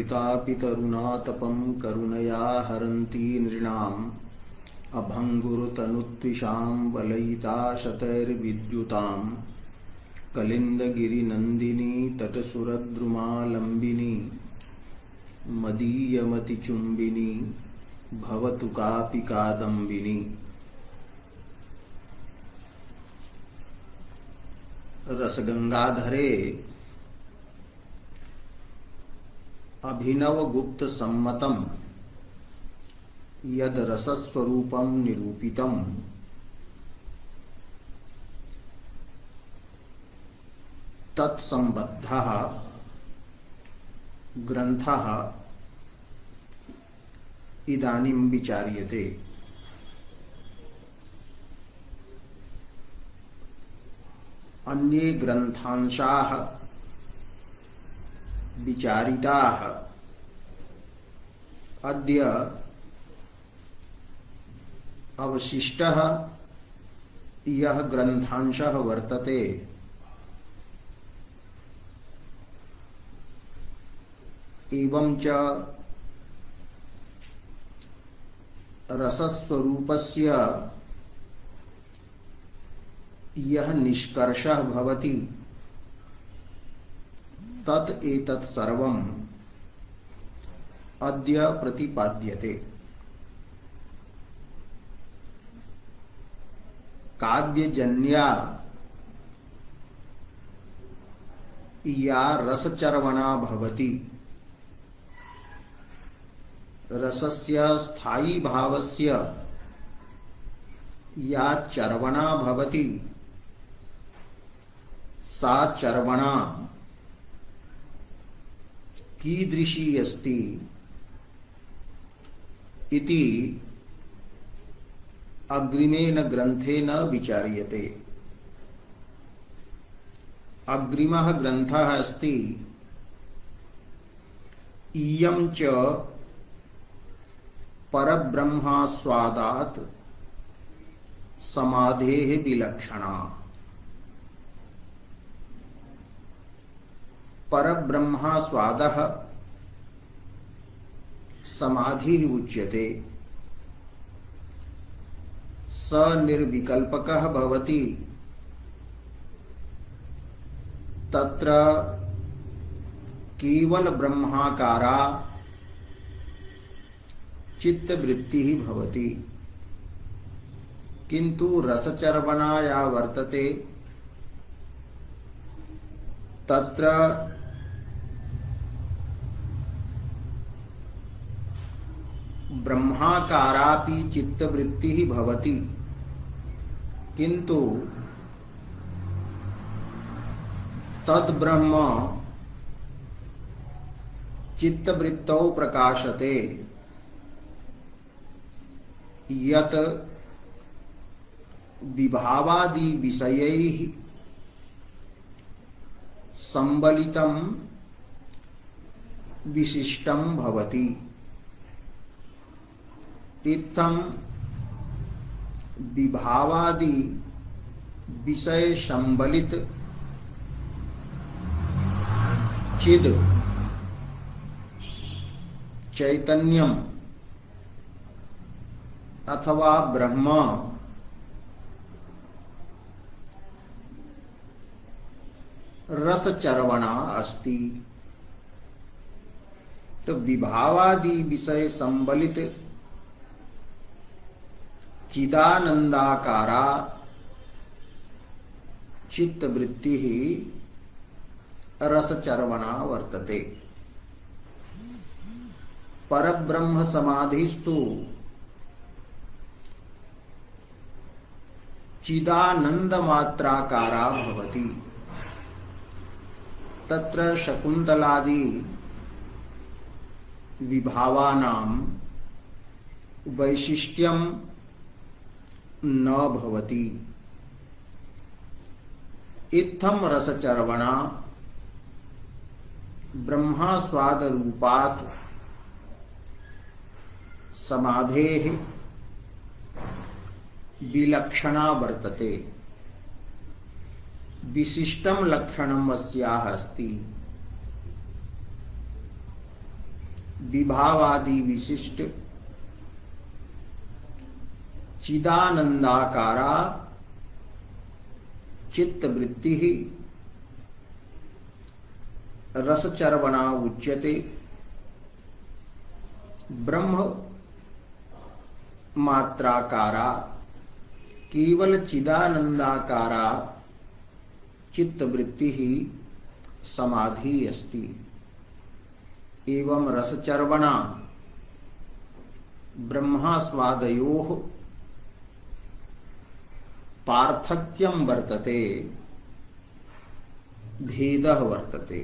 पितापि तरुणातपं करुणया हरन्ति नृणाम् अभङ्गुरतनुत्विषां वलयिता शतैर्विद्युतां कलिन्दगिरिनन्दिनी तटसुरद्रुमालम्बिनी मदीयमतिचुम्बिनी भवतु कापि कादम्बिनी। रसगंगाधरे अभिनव गुप्त सम्मतम यद रसस्वरूपम निरूपितम तत्संबद्धः ग्रंथः इदानीं विचार्यते। अन्ये ग्रंथांशाः विचारिताः अद्य अवशिष्टः यः ग्रंथांशः वर्तते एवं च रसस्वरूपस्य यह निष्कर्षः भवति तत् एतत् सर्वम् अद्य प्रतिपाद्यते। काव्यजन्या या रसचर्वणा भवति, रसस्य स्थायी भावस्य या चर्वणा भवति सा चर्वणा कीदृशी अस्ति इति अग्रिमेन ग्रंथेन विचार्यते। अग्रिमः ग्रंथः अस्ति इयं च परब्रह्मास्वादात् समाधेः विलक्षणा। परब्रह्मास्वादः समाधिः उच्यते। स निर्विकल्पकः भवति। तत्र केवल ब्रह्माकारा चित्तवृत्तिः भवति, किंतु रसचर्वणा या वर्तते तत्र ब्रह्माकारापि चित्तवृत्तिः भवति, किंतु तद्ब्रह्म चित्तवृत्तौ प्रकाशते यत् विभावादि विषयैः संबलितं विशिष्टं भवति। इत्थं विभावादि विषय संबलित चिद चैतन्यम अथवा ब्रह्म रसचर्वणा अस्ति। तो विभावादि विषय संबलित चिदानंदाकारा चित्तवृत्ति रसचर्वणा वर्तते। परब्रह्म समाधिस्तु चिदानंद मात्राकारा भवति। तत्र शकुन्तलादि विभावानां वैशिष्ट्यं न भवति। इत्थं रसचर्वणा ब्रह्मास्वाद रूपात् समाधेः विलक्षणा वर्तते। विशिष्टं लक्षणम् अस्याः अस्ति। विभावादि विशिष्ट चिदानंदाकारा चित्तवृत्ति रसचर्वणा उच्यते। ब्रह्म मात्राकारा केवल चिदानंदाकारा चित्तवृत्ति समाधि अस्ति। एवं रसचर्वणा ब्रह्मास्वादयोः पार्थक्यं वर्तते, भेदः वर्तते।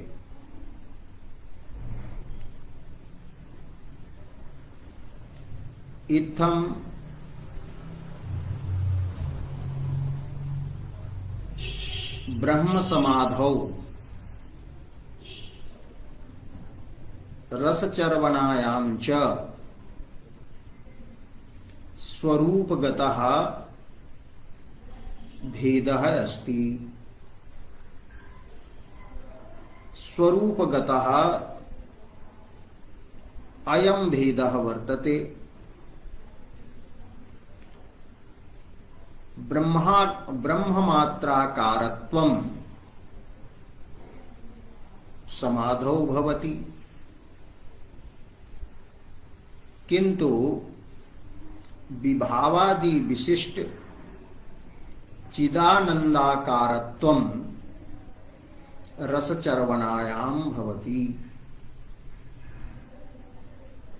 इत्थं ब्रह्म समाधौ रसचर्वणायां च स्वरूपगतः भेदः अस्ति। स्वरूपगतः अयं भेदः वर्तते। ब्रह्ममात्राकारत्वं समाधौ भवति, किंतु विभावादि विशिष्ट चिदानंदाकारत्वं रसचर्वणायां भवति।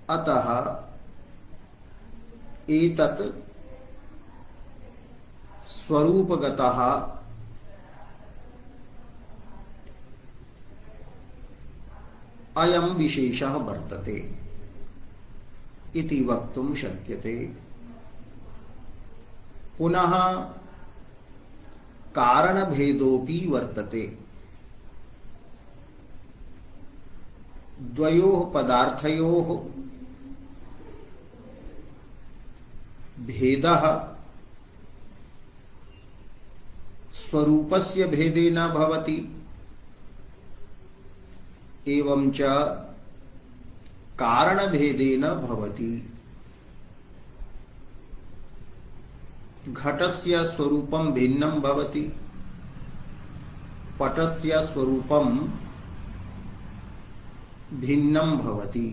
अतः एतत् स्वरूपगतः अयं विशेषः वर्तते इति वक्तुं शक्यते। पुनः कारणभेदोऽपि वर्तते। द्वयोः पदार्थयोः भेदः स्वरूपस्य भेदेन भवति, एवं च कारणभेदेन भवति। घटस्य स्वरूपं भिन्नं भवति, पटस्य स्वरूपं भिन्नं भवति।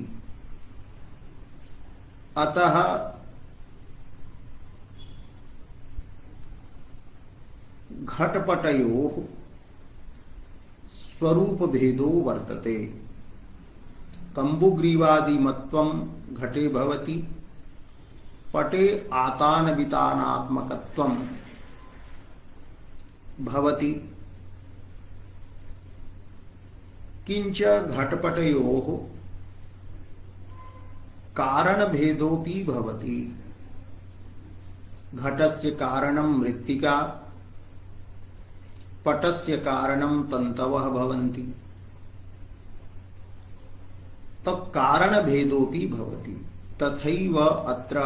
अतः घटपटयोः स्वरूप भेदो वर्तते। कम्बुग्रीवादिमत्वं घटे भवति, पटे आतानवितानात्मकत्वं भवति। किंच घटपटयोः कारणभेदोऽपि भवति। घटस्य कारणं मृत्तिका, पटस्य कारणं तन्तवः भवन्ति। तत् कारणभेदोऽपि भवति। तथैव अत्र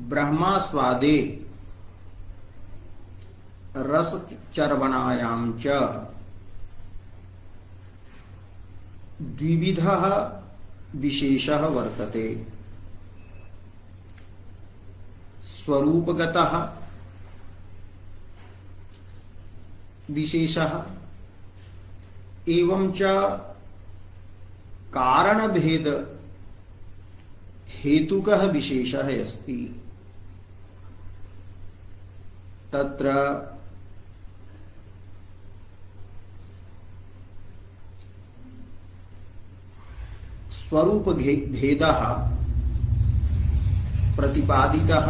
ब्रह्मास्वादे रसचर्वणायां च द्विविधः विशेषः वर्तते। स्वरूपगतः विशेषः एवं च कारणभेद हेतुकः विशेषः अस्ति। तत्र स्वरूप भेदः प्रतिपादितः।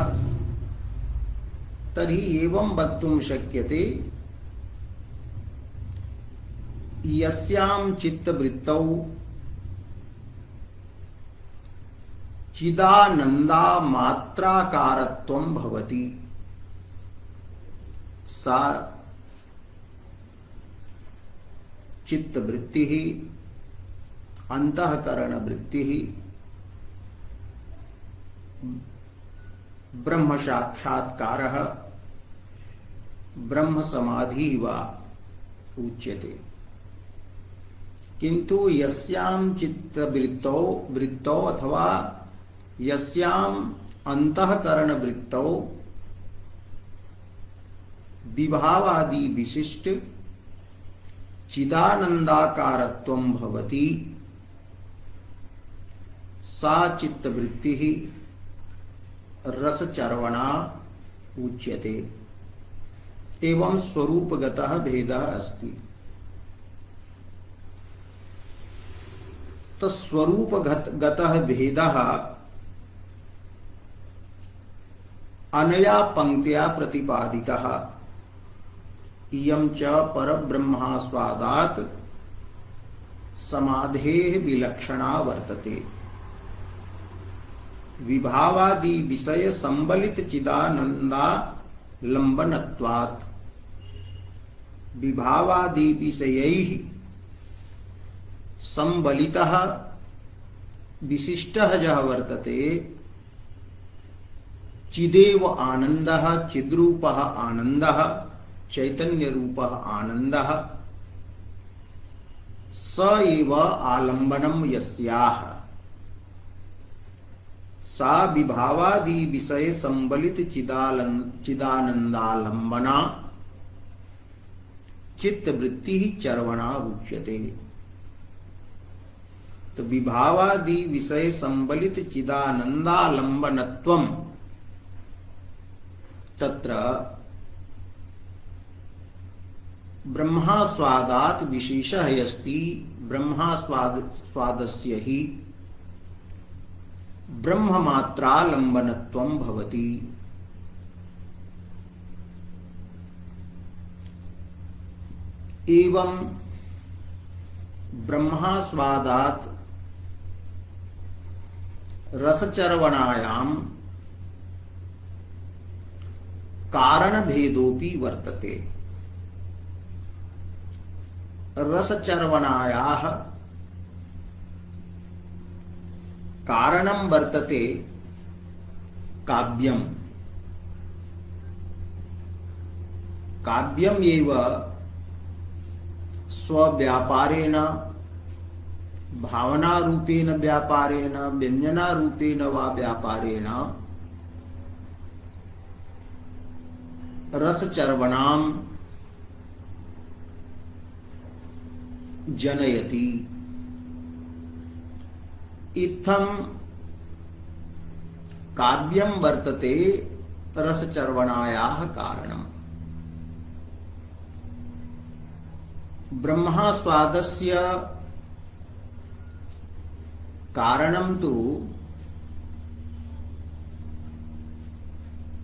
तर्हि एवं वक्तुं शक्यते, यस्यां चित्तवृत्तौ चिदानन्दामात्राकारत्वं भवति, सा चित्तवृत्तिः अंतःकरणवृत्तिः ब्रह्म साक्षात्कारः ब्रह्म समाधि वा उच्यते। किंतु यस्याम चित्तवृत्तौ वृत्तौ अथवा यस्याम अंतःकरण वृत्तौ विभावादि विशिष्ट चिदानंदाकारत्वं भवति सा चित्तवृत्ति रसचर्वणा उच्यते। एवं स्वरूपगतः भेदः अस्ति। तो स्वरूपगतः भेदः अनया पंक्त्या प्रतिपादितः। इयं च परब्रह्मास्वादात् समाधेः विलक्षणा वर्तते। विभावादि विषय संबलित चिदानन्दालम्बनत्वात् विभावादि विषयैः संबलितः विशिष्टः यः वर्तते चिदेव आनन्दः चिद्रूपः आनन्दः चैतन्यरूपः आनन्दः स एव आलम्बनं यस्याः सा विभावादि विषय संबलित चिदानंदालंबना चित्तवृत्ति चर्वणा उच्यते। तो विभावादि विषय संबलित चिदानंदालंबनत्वं तत्र ब्रह्मास्वादात् विशेषः अस्ति। ब्रह्मास्वादस्य हि ब्रह्ममात्रालंबनत्वं भवति। एवं ब्रह्मास्वादात् रसचर्वणायां कारणभेदोऽपि वर्तते। रसचर्वणायाः कारणं वर्तते काव्यम्। काव्यम् एव स्वव्यापारेण भावनारूपेण व्यापारेण व्यञ्जनारूपेण वा व्यापारेण रसचर्वणां जनयति। इत्थं काव्यं वर्तते रसचर्वणायाः कारणम्। ब्रह्मास्वादस्य कारणं तु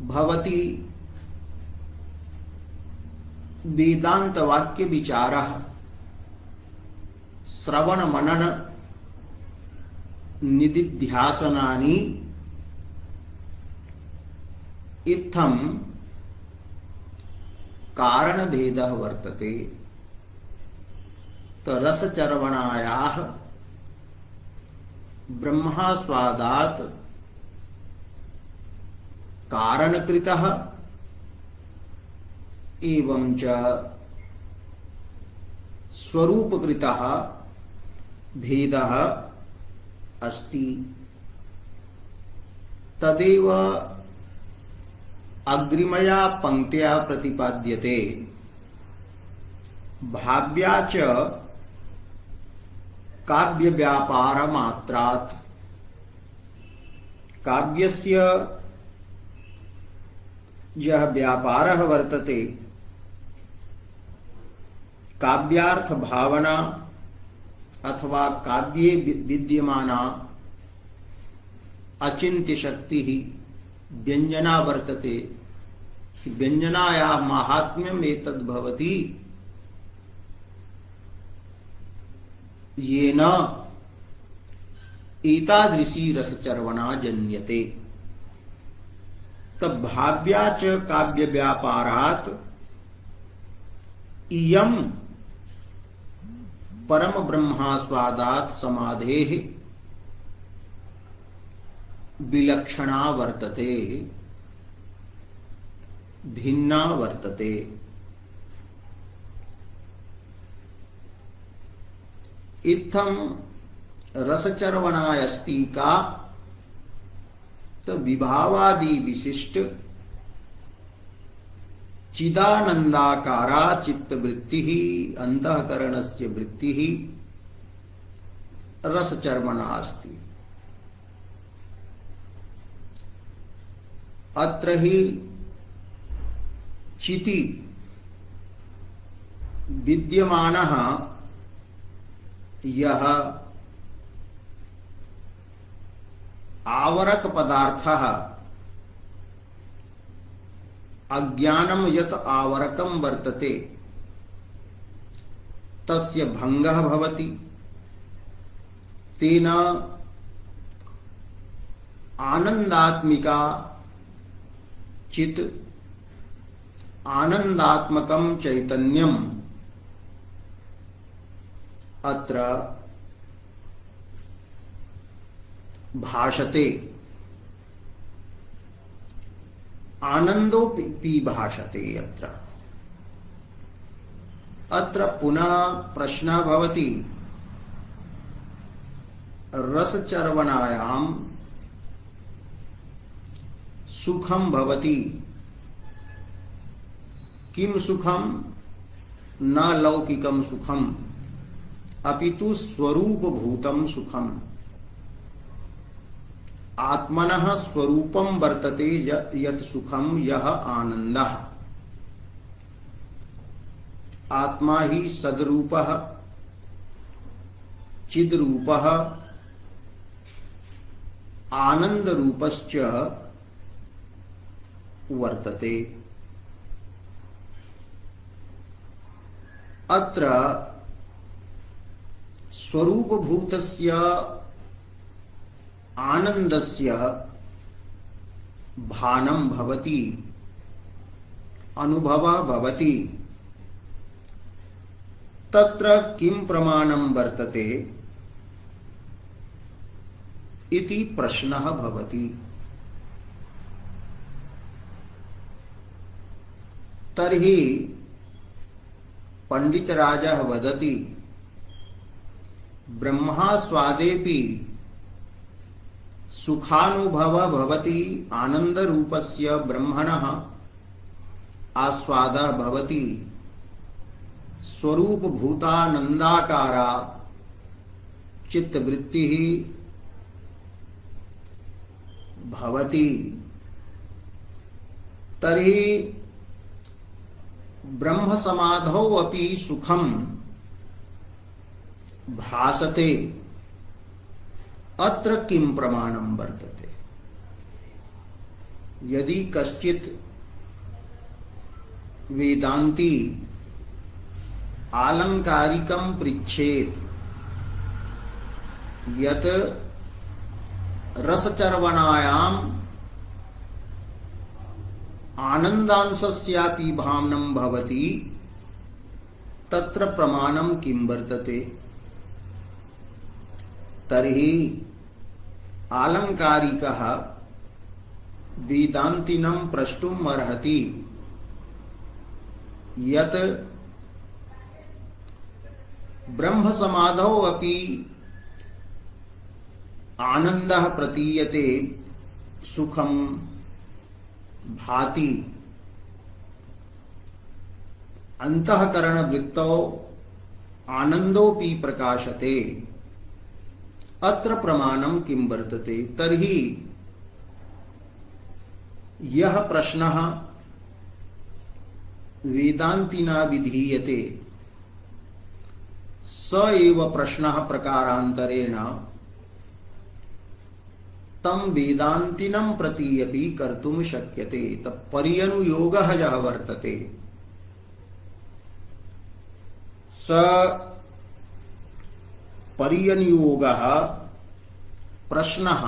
भवति वेदान्तवाक्य विचारः श्रवण मनन निदिध्यासनानि इत्थं कारणभेदः वर्तते। तो रसचर्वणायाः ब्रह्मास्वादात् कारणकृतः एवं च स्वरूपकृतः भेदः अस्ति। तदेव अग्रिमया पंक्त्या प्रतिपाद्यते। भाव्या च काव्य व्यापार मात्रात् काव्यस्य यह व्यापारः वर्तते काव्यार्थ भावना अथवा काव्ये विद्यमाना अचिन्त्य शक्ति व्यंजना वर्तते। व्यंजनायाः माहात्म्यम् एतद् भवति येन एतादृशी रसचर्वणा जन्यते। तब भाव्या च काव्य व्यापारात् इयं परम ब्रह्मास्वादात् समाधेः विलक्षणा वर्तते, भिन्ना वर्तते। इत्थम रसचर्वणायस्ति का तो विभावादि विशिष्ट चिदानंदाकारा चित्तवृत्ति अंतःकरणस्य वृत्ति रसचर्वणास्ति। अत्र हि चिति विद्यमानः यह आवरक पदार्थः अज्ञानम यत आवरकम वर्तते तस्य भंगः भवति। तेन आनंदात्मिका चित आनंदात्मकं चैतन्यम अत्र भाषते। आनंदोपि भाषते। अत्र पुनः प्रश्नः भवति, रसचर्वणायां सुखं भवति, किं सुखं? न लौकिकं सुखं अपितु स्वरूपभूतं सुखम्। आत्मनः स्वरूपं वर्तते यत् सुखं यः आनन्दः। आत्मा ही सद्रूपः चिद्रूपः आनन्दरूपश्च वर्तते। अत्र स्वरूपभूतस्य आनन्दस्य भानं भवति, अनुभवः भवति। तत्र किं प्रमाणं वर्तते इति प्रश्नः भवति। तर्हि पंडितराजः वदति, ब्रह्मास्वादेपि सुखानुभवः भवति, आनन्दरूपस्य ब्रह्मणः आस्वादः भवति, स्वरूपभूतानन्दाकारा चित्तवृत्तिः भवति। तर्हि ब्रह्म समाधौ अपि सुखं भासते। अत्र किं प्रमाणं वर्तते? यदि कश्चित् वेदांती आलंकारिकं पृच्छेत् यत् रसचर्वणायाम् आनन्दांशस्यापि भावनं भवति, तत्र प्रमाणं किं वर्तते? तर्हि आलंकारिकः वेदान्तिनं प्रष्टुम् अर्हति यत् ब्रह्म समाधौ अपि आनन्दः प्रतीयते, सुखं भाति, अंतःकरणवृत्तौ आनन्दोपि प्रकाशते। अत्र प्रमाणं किं वर्तते? तर्हि यह प्रश्नः वेदांतिना विधीयते, स एव प्रश्नः प्रकारान्तरेण तं वेदांतिनं प्रति अपि कर्तुं शक्यते। तत्पर्यनुयोगः यः वर्तते स पर्यनुयोगः प्रश्नः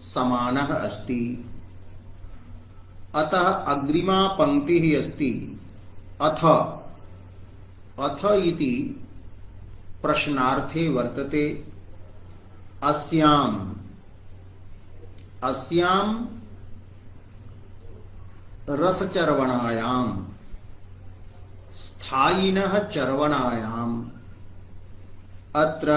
समानः अस्ति। अतः अग्रिमा पंक्तिः अस्ति, अथ अथ इति प्रश्नार्थे वर्तते। अस्याम् अस्याम् रसचर्वणायाम् स्थायिनः चर्वणायाम् अत्र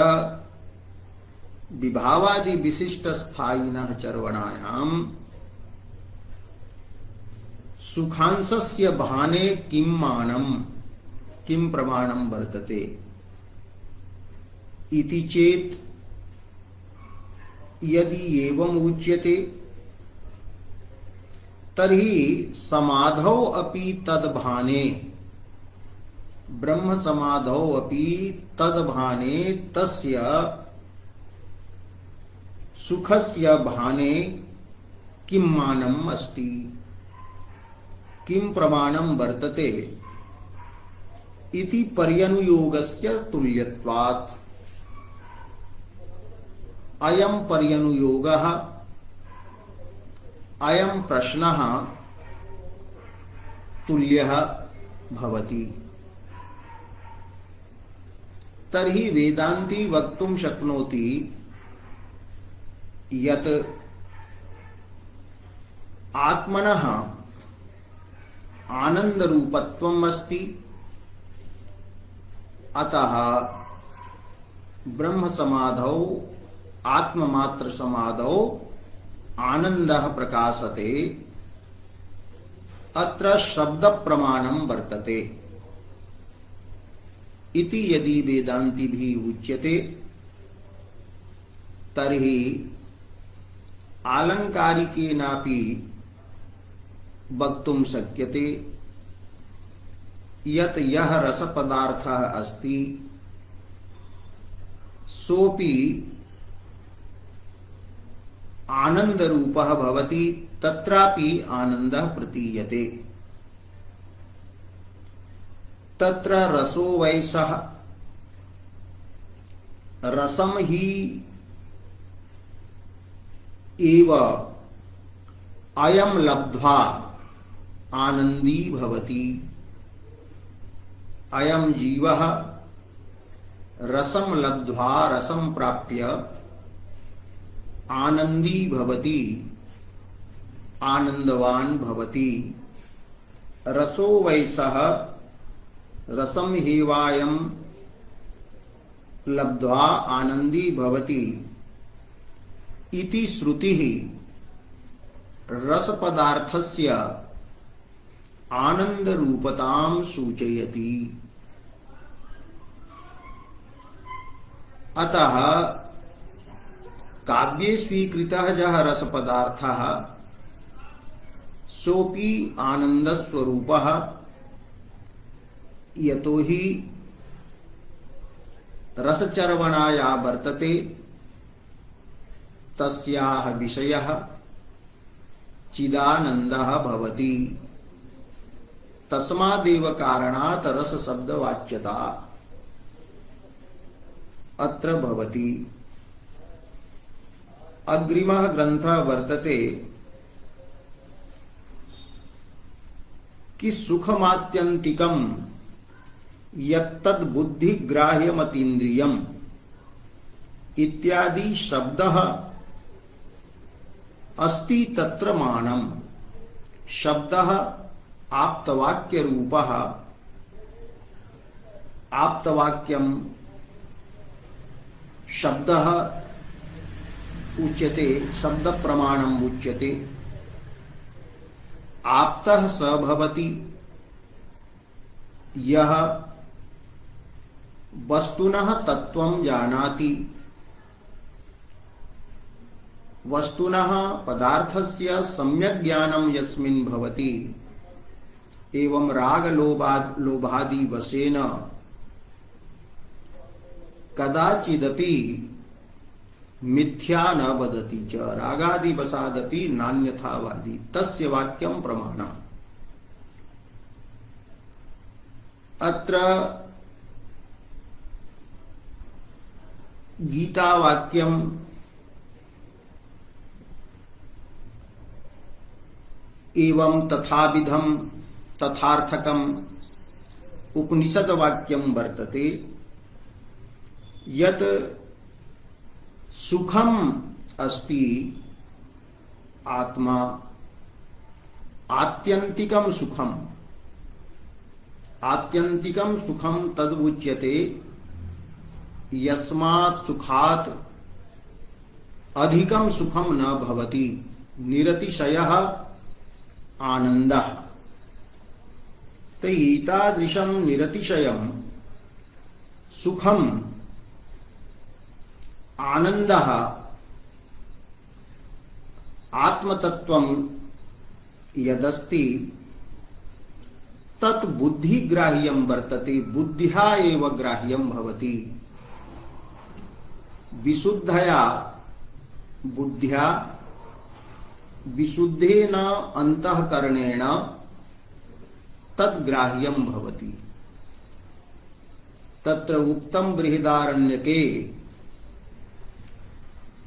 विभावादि विशिष्ट स्थायिनः चर्वणायां सुखांशस्य भाने किं मानं किं प्रमाणं वर्तते इति चेत् यदि एवं उच्यते तर्हि समाधौ अपि तद्भाने ब्रह्म समाधौ अपि तद्भाने तस्य सुखस्य भाने किं मानम् अस्ति किं प्रमाणं वर्तते इति पर्यनुयोगस्य तुल्यत्वात् अयं पर्यनुयोगः अयं प्रश्नः तुल्यः भवति। तर्हि वेदांती वक्तुं शक्नोति यत् आत्मनः आनंदरूपत्वम् अस्ति, अतः ब्रह्म समाधौ आत्ममात्र समाधौ आनंदः प्रकाशते, अत्र शब्द प्रमाणं वर्तते इति यदि वेदांतिभिः उच्यते तर्हि आलंकारिकेनापि वक्तुं शक्यते यत् यः रसपदार्थः अस्ति सोऽपि आनंदरूपः भवति, तत्रापि आनंदः प्रतीयते। तत्र रसो वैसः रसम ही एव अयं लब्ध्वा आनंदी भवति, अयं जीवः रसम लब्ध्वा रसम प्राप्य आनंदी भवति, आनंदवान भवति। रसो वैसः रसम हेवायं लब्ध्वा आनंदी भवति इति श्रुतिः रस पदार्थस्य आनंद रूपतां सूचयति। अतः काव्ये स्वीकृतः यः रस पदार्थः सोऽपि आनंद स्वरूपः, यतोहि रसचर्वणा या वर्तते तस्याः विषयः चिदानन्दः भवति, तस्मादेव कारणात् रस शब्दवाच्यता अत्र भवति। अग्रिमः ग्रन्थः वर्तते कि सुखमात्यन्तिकं यत्तद् बुद्धिग्राह्यमतीन्द्रियम् इत्यादि शब्दः अस्ति तत्र मानम्। शब्दः आप्तवाक्य रूपः, आप्तवाक्यं शब्दः उच्यते, शब्द प्रमाणम् उच्यते। आप्तः स भवति यः वस्तुनः तत्त्वं जानाति, वस्तुनः पदार्थस्य सम्यक् ज्ञानं यस्मिन् भवति, एवं रागलोभादि वशेन कदाचिदपि मिथ्या न वदति च, रागादि वशादपि नान्यथावादी, तस्य वाक्यं प्रमाणम्। अत्र गीता वाक्यं एवं तथाविधं तथार्थकम् उपनिषद वाक्यं वर्तते यत् सुखम अस्ति आत्मा, आत्यंतिकम सुखम, आत्यंतिकम सुखम तदुच्यते यस्मात् सुखात् अधिकं सुखम न भवति निरतिशयः आनन्दः। तो एतादृशं निरतिशयं सुखम आनन्दः आत्मतत्वं यदस्ति तत् बुद्धिग्राह्यं वर्तते, बुद्ध्या एव ग्राह्यं भवति। विशुद्धया बुद्ध्या विशुद्धेन अंतःकरणेन तद्ग्राह्यं भवति। तत्र उक्तं बृहदारण्यके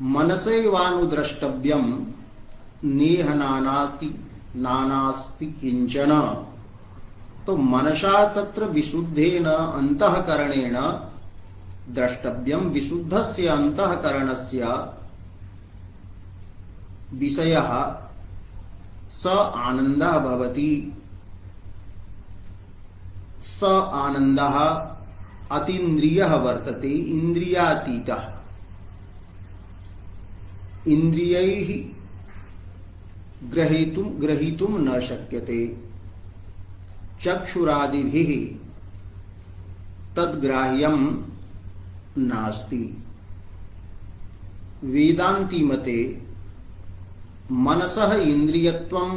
मनसैवानुद्रष्टव्यं नेह नानास्ति किंचन। तो मनसा तत्र विशुद्धेन अंतःकरणेन द्रष्टव्यं, विशुद्धस्य अंतःकरणस्य विषयः स आनन्दः भवति। स आनन्दः अतीन्द्रियः वर्तते, इंद्रियातीतः। इंद्रियैः ग्रहीतुं न शक्यते। चक्षुरादिभिः तद्ग्राह्यं नास्ति। वेदांती मते मनसः इंद्रियत्वं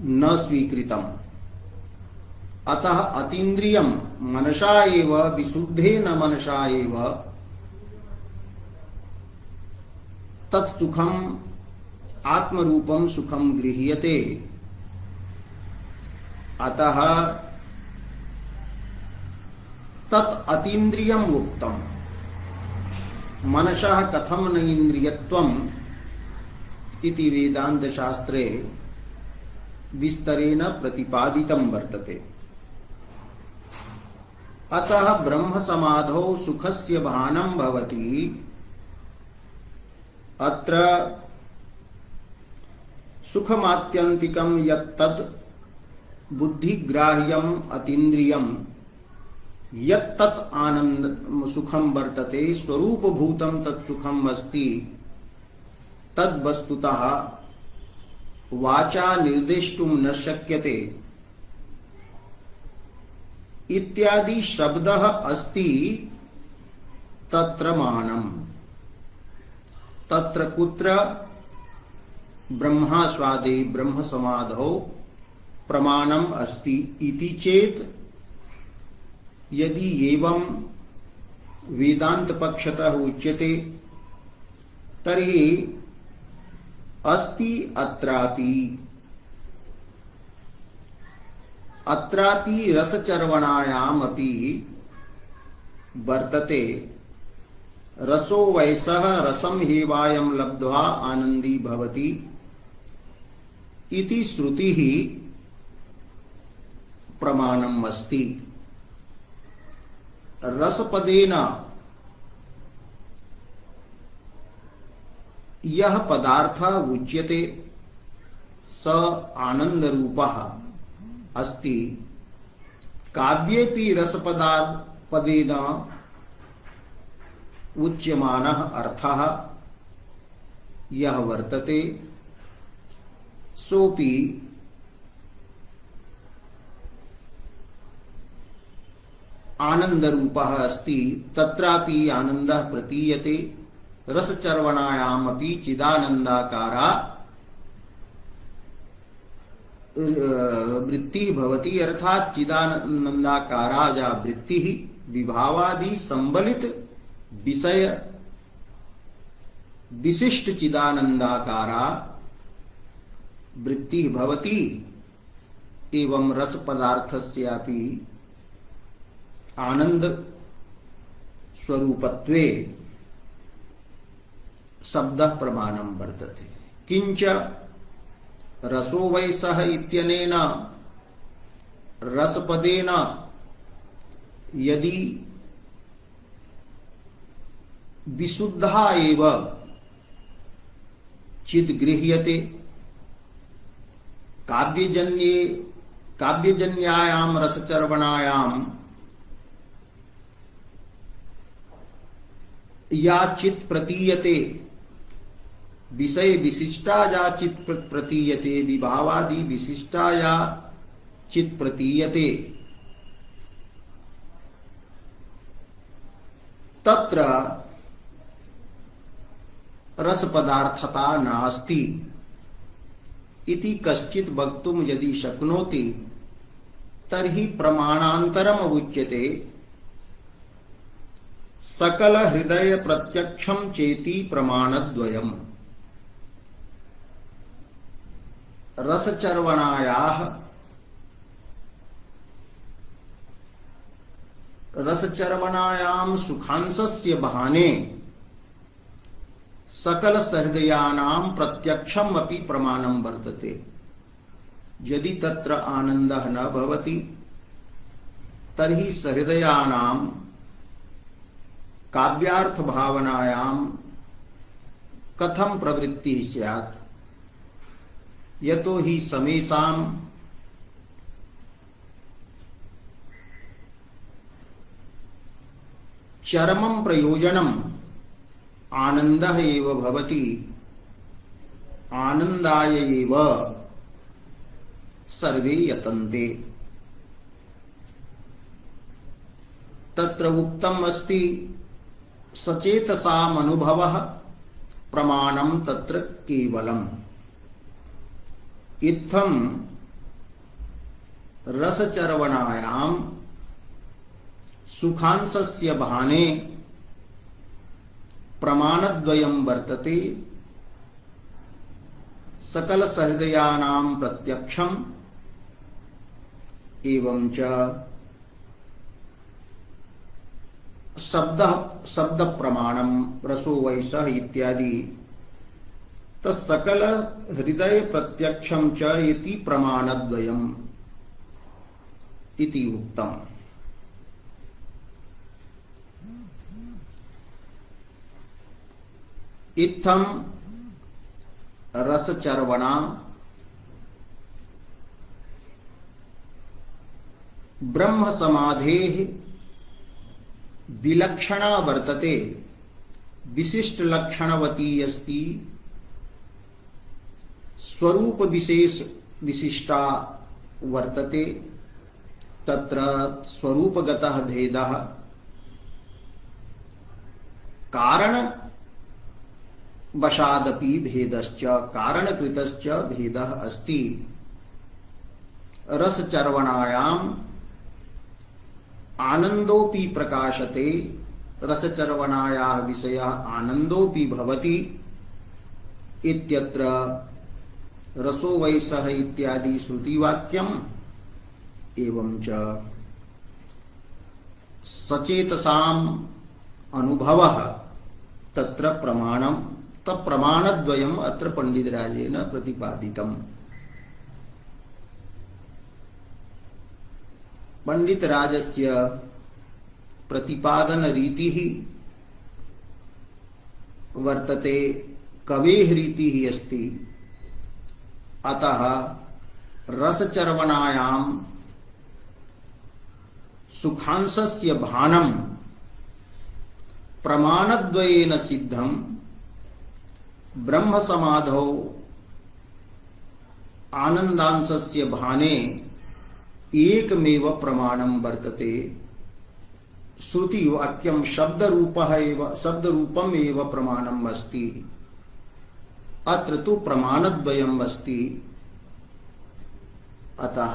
न स्वीकृतम्। अतः अतीन्द्रियं मनसा एव, विशुद्धेन मनसा एव तत्सुखम आत्मरूपम सुखम गृह्यते। अतः तत् अतीन्द्रियम उक्तम। मनसः कथम न इंद्रियत्वम इति वेदांत शास्त्रे विस्तरेण प्रतिपादितं वर्तते। अतः ब्रह्म समाधौ सुखस्य भानं भवति। अत्र सुखमात्यंतिकं यत्तद् बुद्धिग्राह्यम् अतीन्द्रियं यत्तत् आनंद सुखम वर्तते, स्वरूपभूतं तत्सुखम अस्ति, तद् वस्तुतः वाचा निर्देष्टुं न शक्यते इत्यादि शब्दः अस्ति तत्र मानम्। तत्र कुत्र ब्रह्मास्वादे ब्रह्म समाधौ प्रमाणम् अस्ति इति चेत्, यदि एवं वेदांत पक्षतः उच्यते तर्हि अस्ति अत्रापि रसचर्वणायामपि वर्तते। रसो वैसः रसम हेवायं लब्ध्वा आनंदी भवति इति श्रुतिः प्रमाणम् अस्ति। रसपदेन यह पदार्थ उच्यते स आनंद रूपः अस्ति। काव्येपि रसपदेन उच्यमानः अर्थः यह वर्तते, सोपि आनंद रूपः अस्ति। तत्रापि आनंदः प्रतीयते। रसचर्वणायामपि चिदानंदाकारा वृत्तिः भवति, अर्थात चिदानंदाकारा या वृत्तिः विभावादि संबलित विषय विशिष्ट चिदानंदाकारा वृत्तिः भवति। एवं रस पदार्थस्यापि आनंद स्वरूपत्वे शब्दः प्रमाणं वर्तते। किंच रसो वै सः इत्यनेन रसपदेन यदि विशुद्धा एव चिद गृह्यते, काव्यजन्यायां रसचर्वणायां या चित प्रतीयते, विषय विशिष्टा या चित प्रतीयते, विभावादि विशिष्टा या चित प्रतीयते, तत्र रस पदार्थता नास्ति इति कश्चित् वक्तुं यदि शक्नोति तर्हि प्रमाणान्तरम् उच्यते सकल हृदय प्रत्यक्षं चेति प्रमाणद्वयम्। रसचर्वणायां सुखांशस्य बहाने सकल सहृदयानां प्रत्यक्षम् अपि प्रमाणं वर्तते। यदि तत्र आनन्दः न भवति तर्हि सहृदयानां काव्यार्थ भावनायां कथं प्रवृत्तिः स्यात्? यतो हि समेषां चरमं प्रयोजनम् आनन्दः एव भवति, आनन्दाय एव सर्वे यतन्ते। तत्र उक्तम् अस्ति सचेतसाम् अनुभवः प्रमाणं तत्र केवलम्। इत्थं रसचर्वणायां सुखांशस्य बहाने प्रमाणद्वयं वर्तते, सकल सहृदयानां प्रत्यक्षम् एवं च शब्द प्रमाणम रसो वैसः इत्यादि। तत्सकल हृदय प्रत्यक्षं च इति प्रमाणद्वयम् इति उक्तम्। इत्थं रसचर्वणा ब्रह्म समाधेः विलक्षणा वर्तते, विशिष्ट लक्षणवती अस्ति, स्वरूप विशेष विशिष्टा वर्तते। तत्र स्वरूपगतः भेदः कारण वशादपि भेदश्च कारणकृतश्च भेदः अस्ति। रसचर्वणायाम् आनंदोपि प्रकाशते, रसचर्वणायाः विषयः आनंदोपि भवति इत्यत्र रसो वैसः इत्यादि श्रुतिवाक्यम् एवं च सचेतसाम् अनुभवः तत्र प्रमाणम् तत्प्रमाणद्वयम् अत्र पंडितराजेन प्रतिपादितम्। पंडितराजस्य प्रतिपादन रीतिः वर्तते, कवेः रीतिः अस्ति। अतः रसचर्वणायां सुखांशस्य भानं प्रमाणद्वयेन सिद्धं, ब्रह्म समाधौ आनंदांशस्य भाने एकमेव प्रमाणं वर्तते। श्रुति वाक्यं शब्दरूपम् एव प्रमाणम् अस्ति। अत्र तु प्रमाणद्वयम् अस्ति। अतः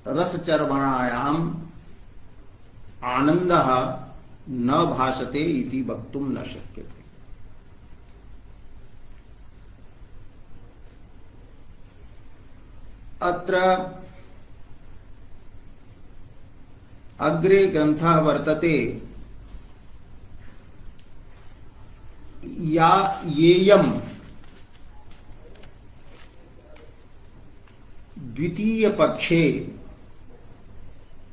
रसचर्वणायाम् आनन्दः न भासते इति वक्तुं न शक्यते। अत्र अग्रे ग्रन्थः वर्तते या येयं द्वितीय पक्षे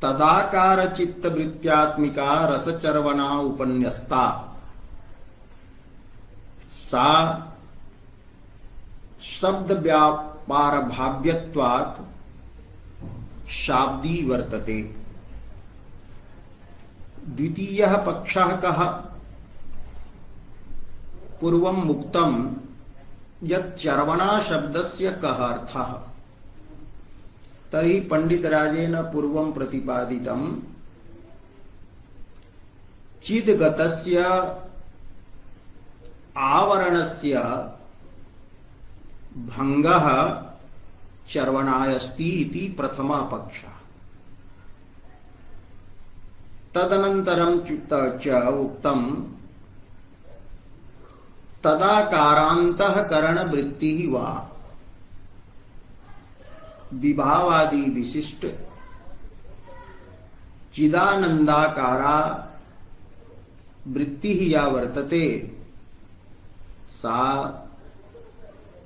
तदाकार चित्तवृत्त्यात्मिका रसचर्वणा उपन्यस्ता सा शब्द व्यापार भाव्यत्वात् शाब्दी वर्तते। द्वितीयः पक्षः कः? पूर्वं मुक्तं यत् चर्वणा शब्दस्य कः अर्थः? तर्हि पंडितराजेन पूर्वं प्रतिपादितं चिद्गतस्य आवरणस्य भंगः चर्वणायस्ति इति प्रथमा पक्षः। तदनन्तरं च उक्तं तदाकारान्तःकरणवृत्तिः वा विभावादि विशिष्ट चिदानंदाकारा वृत्तिः या वर्तते सा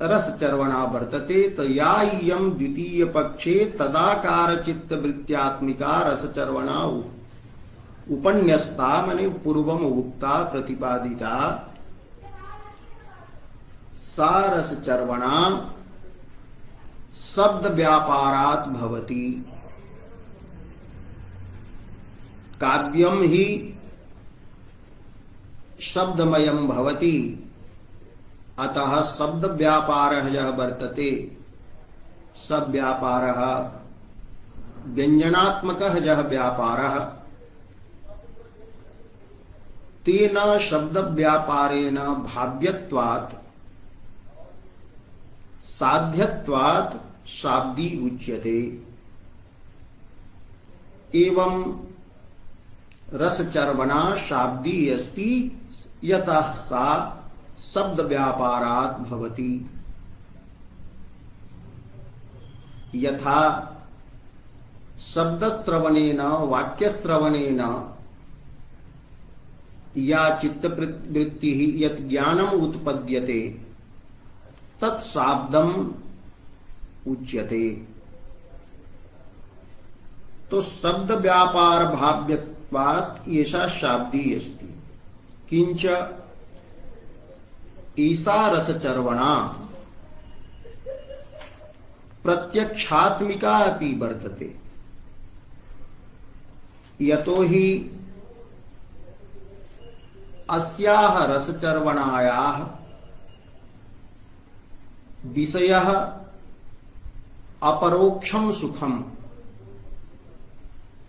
रसचर्वणा वर्तते। तो या इयं द्वितीय पक्षे तदाकार चित्तवृत्त्यात्मिका रसचर्वणा उपन्यस्ता माने पूर्वम उक्ता प्रतिपादिता सा रसचर्वणा शब्द व्यापारात् भवति। काव्यम ही शब्दमयं भवति, अतः शब्द व्यापारः यः वर्तते स व्यापारः व्यंजनात्मकः यः व्यापारः तेन शब्द व्यापारेण भाव्यत्वात् साध्यत्वात् शाब्दी उच्यते। एवं रसचर्वणा शाब्दी अस्ति यतः सा शब्द व्यापारात् भवति। यथा शब्दश्रवणेन वाक्यश्रवणेन या चित्तवृत्तिः यत् ज्ञानम् उत्पद्यते तत् शाब्दम् उच्यते। तो शब्द व्यापार भाव्यत्वात् एषा शाब्दी अस्ति। किंच ईसा रसचर्वणा प्रत्यक्षात्मिका अपि वर्तते। यतो हि अस्याः रसचर्वणायाः विषयः अपरोक्षं सुखं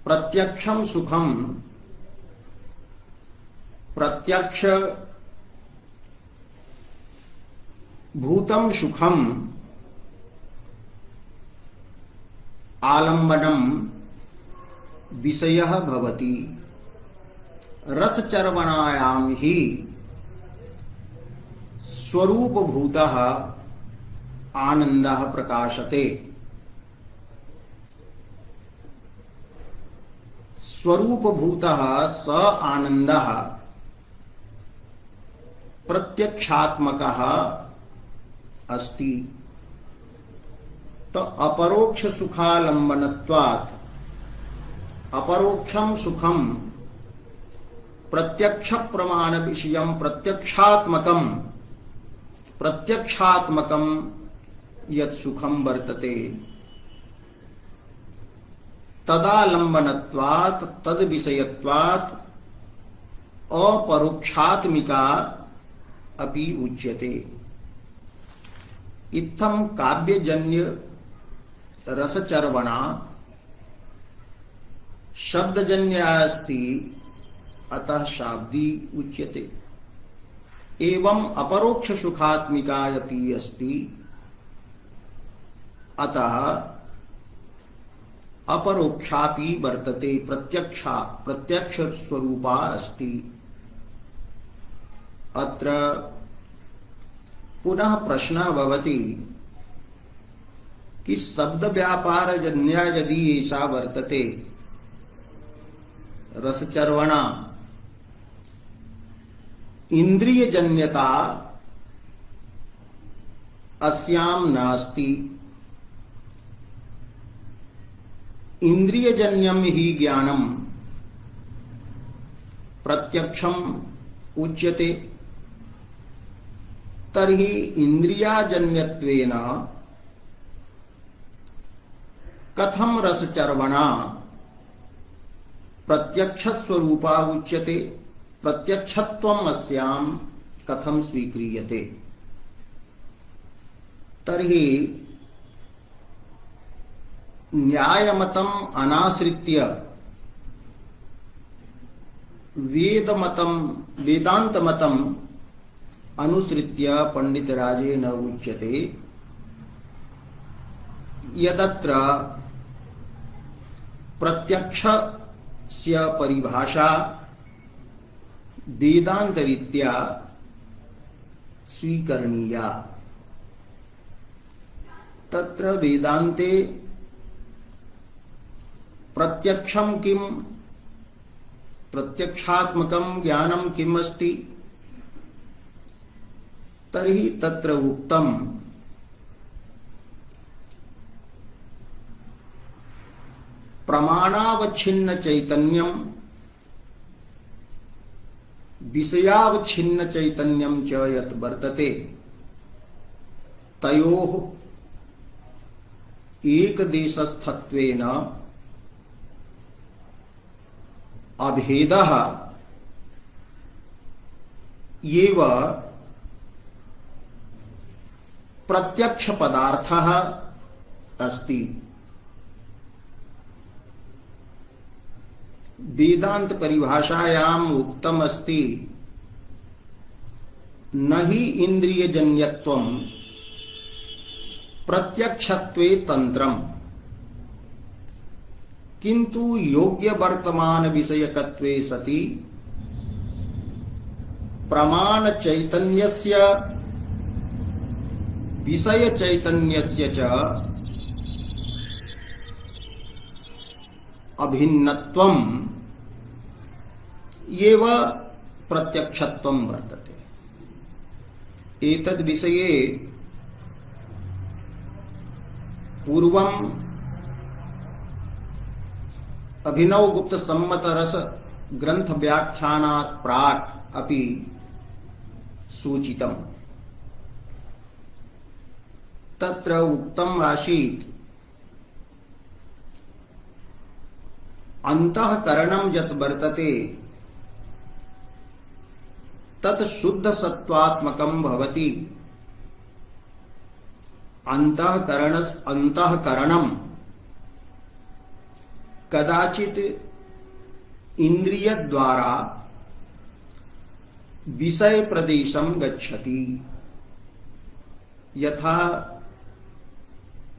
प्रत्यक्षं सुखं प्रत्यक्ष भूतं सुखम आलंबनम विषयः भवति। रसचर्वणायां हि स्वरूपभूतः आनन्दः प्रकाशते। स्वरूपभूतः स आनन्दः प्रत्यक्षात्मकः अस्ति। तो अपरोक्ष सुखालंबनत्वात् अपरोक्षं सुखं प्रत्यक्ष प्रमाण विषयं प्रत्यक्षात्मकं यत् सुखं वर्तते तदालंबनत्वात् तद विषयत्वात् अपरोक्षात्मिका अपि उच्यते। इत्थं काव्यजन्य रसचर्वणा शब्दजन्या अस्ति, अतः शाब्दी उच्यते। एवं अपरोक्ष सुखात्मिका अपि अस्ति, अतः अपरोक्षापि वर्तते, प्रत्यक्ष स्वरूपा अस्ति। अत्र पुनः प्रश्नः भवति कि शब्द व्यापार जन्या यदि ऐसा वर्तते रसचर्वणा, इंद्रियजन्यता अस्यां नास्ति। इंद्रियजन्यम ही ज्ञानम प्रत्यक्षम उच्यते। तर्हि इंद्रियाजन्यत्वेन कथम रसचर्वणा प्रत्यक्ष स्वरूपा उच्यते प्रत्यक्षत्वम् अस्याम कथम स्वीक्रियते। तर्हि न्यायमतम् अनाश्रित्य वेदांतमतम् अनुसृत्य पंडितराजेन उच्यते यदत्र प्रत्यक्षस्य परिभाषा वेदांतरीत्या स्वीकरणीया। तत्र वेदान्ते प्रत्यक्षं किम प्रत्यक्षात्मकं ज्ञानं किम अस्ति। तर्हि तत्र उक्तम् प्रमाणावच्छिन्न चैतन्यं विषयावच्छिन्न चैतन्यं च यत् वर्तते तयोः एकदेशस्थत्वेन अभेदः एव प्रत्यक्ष पदार्थः अस्ति। वेदांत परिभाषायाम् उक्तम् अस्ति न हि इंद्रियजन्यत्वं प्रत्यक्षत्वे तंत्रम् किंतु योग्य वर्तमान विषयकत्वे सति प्रमाण चैतन्यस्य विषय चैतन्यस्य च अभिन्नत्वम् एव प्रत्यक्षत्वं वर्तते। एतद् विषये पूर्वम् अभिनव गुप्त सम्मत रस ग्रंथ व्याख्यानात् प्राक् अपि सूचितम्। तत्र उक्तम् आसीत् अंतःकरणं यत् वर्तते तत् शुद्ध सत्वात्मकं भवति। अंतःकरणं कदाचित् इंद्रिय द्वारा विषय प्रदेशं गच्छति। यथा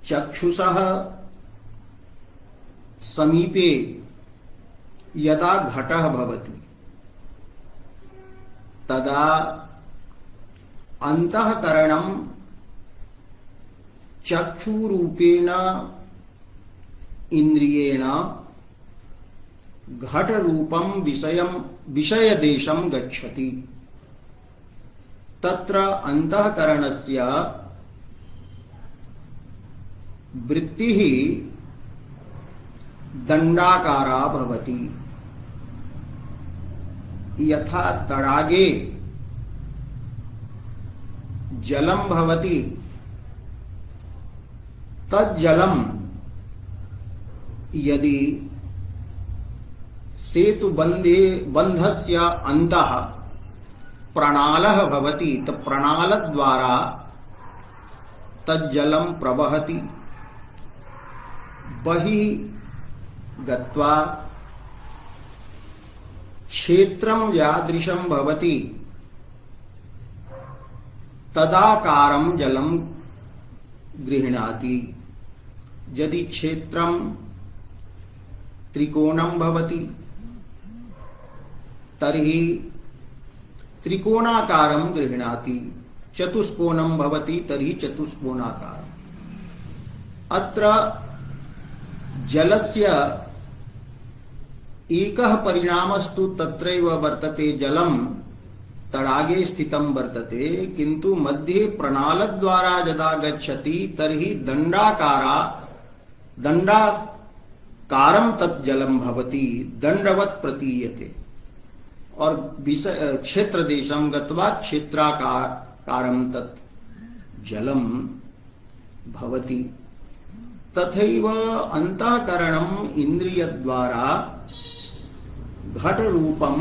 चक्षुषः समीपे यदा घटः भवति तदा अंतःकरणं चक्षुरूपेण इंद्रियेण घट रूपं विषयदेशं गच्छति। तत्र अंतःकरणस्य वृत्तिः दंडाकारा भवति। यथा तडागे जलं भवति तज्जलं यदि सेतुबन्धस्य अन्तः प्रणालः भवति तो प्रणालद्वारा तज्जलं प्रवहति। बहिः गत्वा क्षेत्रं यादृशं भवति तदाकारं जलं गृह्णाति। यदि क्षेत्रं त्रिकोणं भवति तर्हि त्रिकोणाकारं गृह्णाति। चतुष्कोणं भवति तर्हि चतुष्कोणाकारम्। अत्र जलस्य एकः परिणामस्तु तत्रैव वर्तते। जलं तडागे स्थितं वर्तते किंतु मध्ये प्रणालद्वारा यदा गच्छति तर्हि दंडाकारं तत् जलं भवति, दंडवत् प्रतीयते। और क्षेत्र देशं गत्वा क्षेत्राकारं तत् जलं भवति। तथैव अंतःकरणम् इंद्रियद्वारा घट रूपम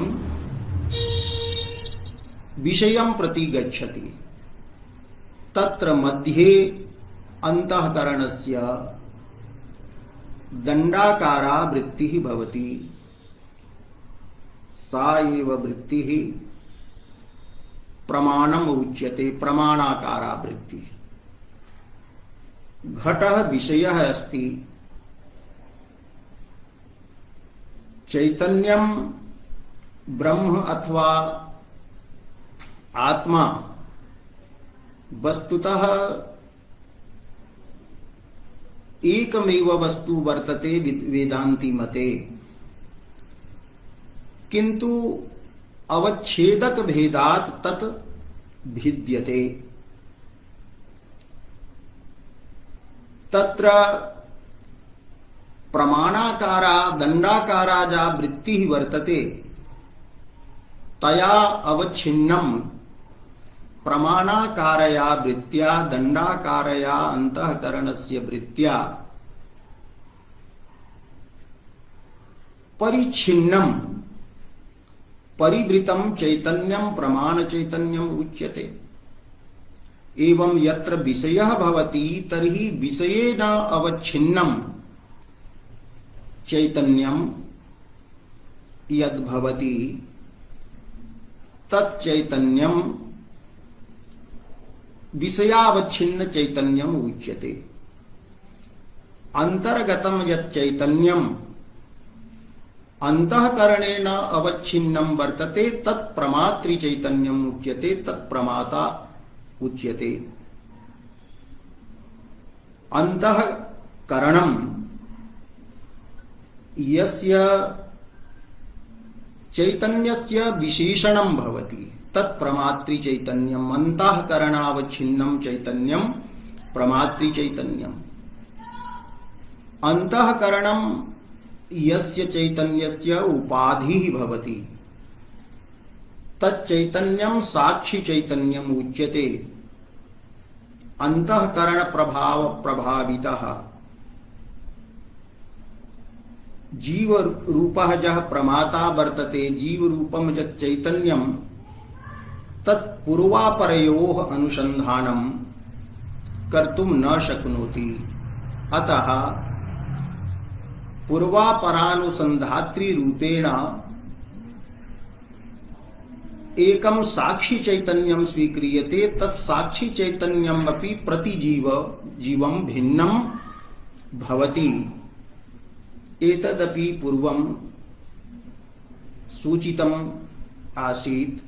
विषयं प्रति गच्छति, तत्र मध्ये अंतःकरणस्य दंडाकारा वृत्तिः भवति। सा एव वृत्तिः प्रमाणम उच्यते, प्रमाणाकारा वृत्तिः। घटः विषयः अस्ति, चैतन्यम ब्रह्म अथवा आत्मा वस्तुतः एकमेव वस्तु वर्तते वेदांति मते, किंतु अवच्छेदक भेदात् तत् भिद्यते। तत्र प्रमाणाकारा दंडाकारा जा वृत्तिः वर्तते, तया अवच्छिन्नं प्रमाणाकारया वृत्त्या दंडाकारया अंतःकरणस्य वृत्त्या परिच्छिन्नं परिवृतं चैतन्यं प्रमाण चैतन्यम उच्यते। एवं यत्र विषयः भवति तर्हि विषयेन अवच्छिन्नं चैतन्यं यद् भवति तत् चैतन्यं विषयावच्छिन्न चैतन्यम उच्यते। अंतर्गतम यत् चैतन्यम अंतःकरणेन अवच्छिन्नं वर्तते तत् प्रमातृ चैतन्यम उच्यते, तत् प्रमाता उच्यते। अंतःकरणम यस्य चैतन्यस्य विशेषणं भवति तत् प्रमातृ चैतन्यम, अंतःकरणावच्छिन्नं चैतन्यम प्रमातृ चैतन्यम। अंतःकरणं यस्य चैतन्यस्य उपाधिः भवति तच्चैतन्यं साक्षी चैतन्यम उच्यते। अंतःकरण प्रभाव प्रभावितः जीव रूपः जः प्रमाता वर्तते, जीव रूपम यत् चैतन्यं तत् पूर्वापरयोः अनुसंधानं कर्तुं न शक्नोति। अतः पूर्वापरानुसंधात्री रूपेण एकं साक्षी चैतन्यं स्वीक्रियते, तत् साक्षी चैतन्यम् अपि प्रतिजीव जीवं भिन्नं भवति। एतदपि पूर्वं सूचितम् आसीत्।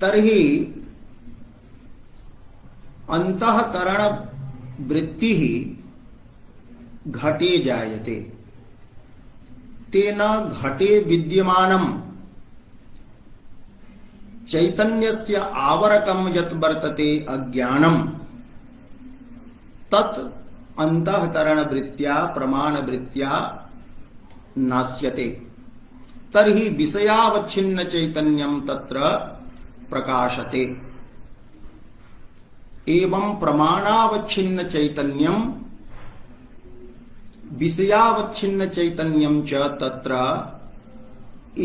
तर्हि अंतःकरण वृत्तिः घटे जायते, तेन घटे विद्यमानं चैतन्यस्य आवरकं यत् वर्तते अज्ञानं तत् अंतःकरण वृत्त्या प्रमाण वृत्त्या नाश्यते। तर्हि विषयावच्छिन्न चैतन्यं तत्र प्रकाशते। एवं प्रमाणावच्छिन्न चैतन्यं विषयावच्छिन्न चैतन्यं च तत्र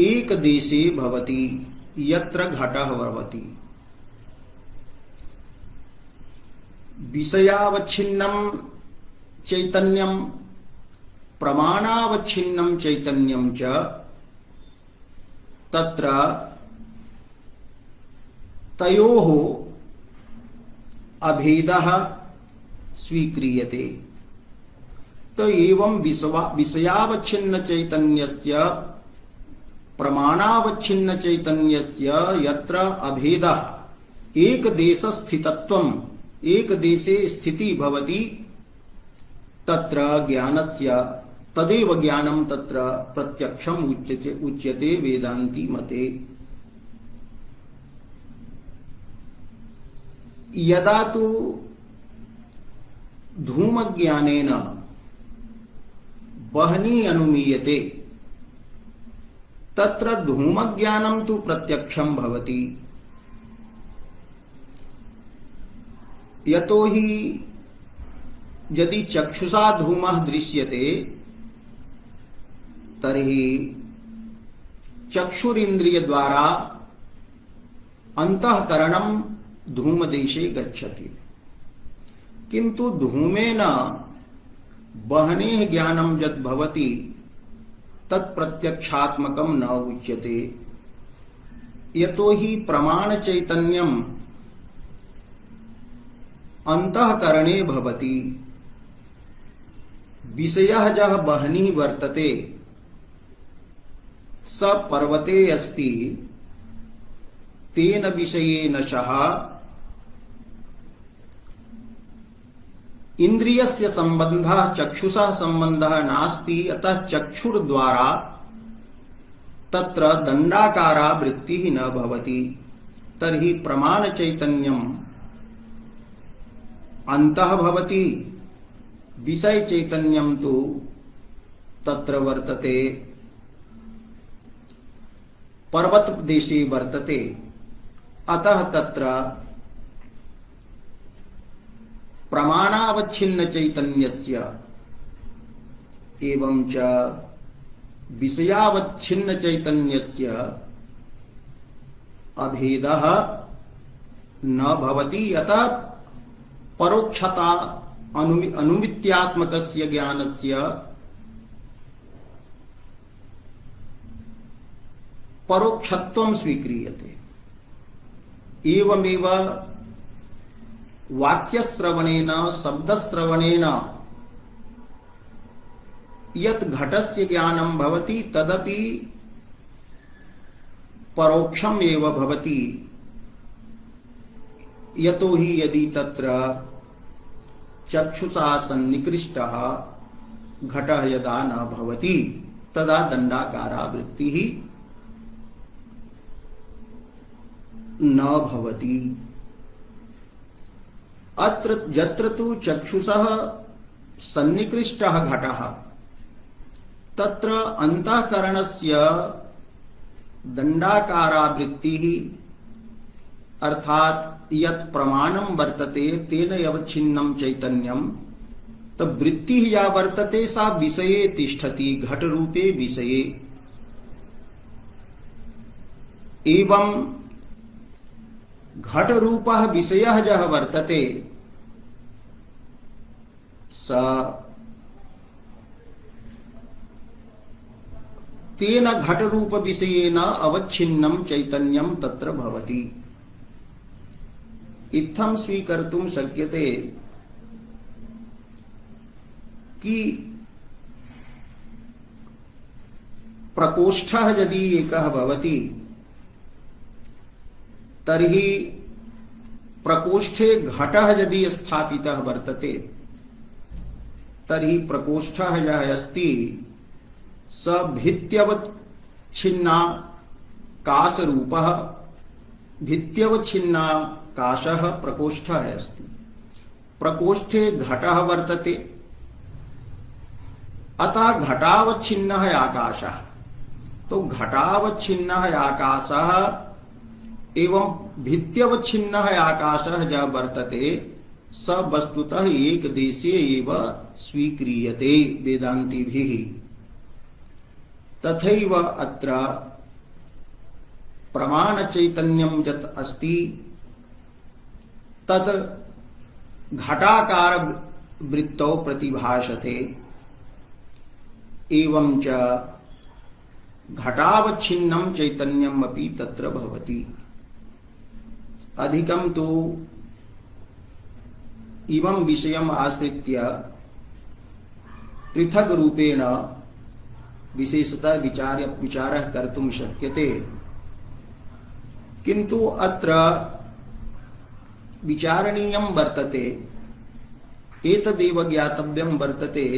एक देशे भवति यत्र घटः भवति। विषयावच्छिन्नं चैतन्यं प्रमाणावच्छिन्नं चैतन्यं च तत्र तयोः अभेदः स्वीक्रियते। तो एवं विषयावच्छिन्न चैतन्यस्य प्रमाणावच्छिन्न चैतन्यस्य यत्र अभेदः एक देश स्थितत्वम्, एक देशे स्थिति भवति, तत्र ज्ञानस्य तदेव ज्ञानं तत्र प्रत्यक्षम् उच्यते वेदांती मते। यदा तु धूमज्ञानेन वह्नि अनुमीयते तत्र धूमज्ञानं तु प्रत्यक्षं भवति। यतो हि यदि चक्षुषा धूमः दृश्यते तर्हि चक्षुरिंद्रिय द्वारा अंतःकरणम धूमदेशे गच्छति, किंतु धूमेन बहने ज्ञानम यद् भवति तत्प्रत्यक्षात्मकम न उच्यते, यतो हि प्रमाण चैतन्यम अंतःकरणे भवति। विषयः यः बहनिः वर्तते स पर्वते अस्ति, तेन विषयेन सह इंद्रियस्य संबंधः चक्षुषः संबंधः नास्ति, अतः चक्षुर्द्वारा तत्र दंडाकारा वृत्तिः न भवति। तर्हि प्रमाण चैतन्यम अंतः भवति, विषय चैतन्यम तु तत्र वर्तते, पर्वत देशे वर्तते। अतः तत्र प्रमाणावच्छिन्न चैतन्यस्य एवं च विषयावच्छिन्न चैतन्यस्य अभेदः न भवति। अतः परोक्षता अनुमित्यात्मकस्य ज्ञानस्य परोक्षत्वं स्वीक्रियते। एवमेव वाक्यश्रवणेन शब्दश्रवणेन यत् घटस्य ज्ञानं भवति तदपि परोक्षम् एव भवति, यतो हि यदि तत्र चक्षुषा सन्निकृष्टः घटः यदा न भवति तदा दंडाकारा वृत्तिः न भवति। अत्र यत्र तु चक्षुषः सन्निकृष्टः घटः तत्र अंतःकरणस्य दंडाकारा वृत्तिः, अर्थात यत् प्रमाणं वर्तते तेन अवच्छिन्नं चैतन्यं, तो वृत्तिः या वर्तते सा विषये तिष्ठति, घट रूपे विषये। एवं घट रूपः विषयः यः वर्तते स तेन घट रूप विषयेन अवच्छिन्नं चैतन्यं तत्र भवति। इत्थं स्वीकर्तुं शक्यते कि प्रकोष्ठः यदि एकः भवति तर्हि प्रकोष्ठे घटः यदि स्थापितः वर्तते तर्हि प्रकोष्ठः यः अस्ति स भित्त्यवच्छिन्नाकाशरूपः, भित्त्यवच्छिन्नाकाशः प्रकोष्ठः अस्ति। प्रकोष्ठे घटः वर्तते, अतः घटावच्छिन्नः आकाशः। तो घटावच्छिन्नः आकाशः एवं भित्त्यवच्छिन्नः आकाशः यः वर्तते स वस्तुतः एक देशे एव स्वीक्रियते वेदान्तिभिः। तथैव अत्र प्रमाण चैतन्यं यत् अस्ति तत् घटाकार वृत्तौ प्रतिभासते। एवं च घटावच्छिन्नं चैतन्यम् अपि तत्र भवति। अधिकं तु इमं विषयम् आश्रित्य पृथक् रूपेण विशेषतः विचारः कर्तुं शक्यते, किन्तु अत्र विचारणीयं वर्तते, एतदेव ज्ञातव्यं वर्तते